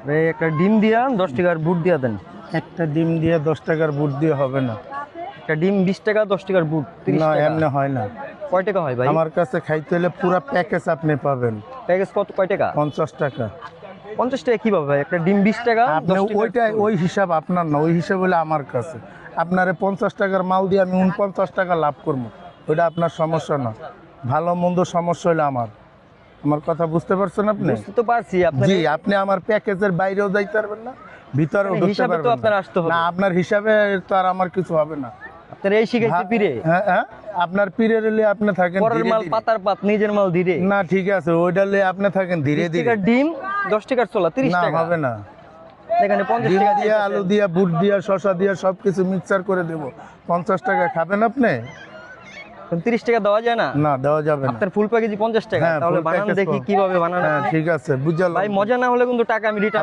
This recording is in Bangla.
ভাই একটা ডিম দিয়া 10 টাকার বুট দিয়া দেন। একটা ডিম দিয়ে 10 টাকার বুট দিয়ে হবে না। একটা ডিম 20 টাকা, 10 টাকার বুট 30 না, টাকা। এমনি হয় না। কয় টাকা হয় ভাই? আমার কাছে খাইতে হলে পুরো প্যাকেজ আপনি পাবেন প্যাকেজ কয় টাকা? 50 টাকা। 50 টাকা কিভাবে ভাই? একটা ডিম 20 টাকা, আপনি 10 টাকা। ওইটা ওই হিসাব আপনার না, ওই হিসাব হলে আমার কাছে। আপনারে 50 টাকার মাল দিয়ে আমি 49 টাকা লাভ করবো, ওইটা আপনার সমস্যা না। ভালো মন্দ সমস্যা হলে আমার আমার কথা বুঝতে পারছেন আপনি? বুঝতে তো পারছি আপনার। জি, আপনি আমার প্যাকেজের বাইরেও যাইতে পারবেন না, ভিতরেও মানে ঢুকতে হিসাবে তো পারবেন আপনার না। আসতে হবে। না, আপনার হিসাবে তো আর আমার কিছু হবে না। আপনার এই শিখাইছে পিরে। হ্যাঁ হ্যাঁ, আপনার পীরের হলে আপনি থাকেন পরের ধীরে মাল ধীরে। পাতার পাত, নিজের মাল ধীরে। না ঠিক আছে, ওইটা হলে আপনি থাকেন ধীরে 20 ধীরে। টাকার ডিম 10 টাকার ছোলা 30 না, টাকা হবে না। এখানে 50 ডিম টাকা দিয়ে, দিতেছেন। আলু দিয়ে, বুট দিয়ে, শসা দিয়ে সবকিছু মিক্সচার করে দেবো। 50 টাকা খাবেন আপনি? 30 টাকা দেওয়া যায় না? না, দেওয়া যাবে না। আপনার ফুল প্যাকেজই 50 টাকা। হ্যাঁ, তাহলে full বানান package দেখি কিভাবে বানানো। হ্যাঁ ঠিক আছে, বুঝলাম। ভাই মজা না হলে কিন্তু টাকা আমি রিটার্ন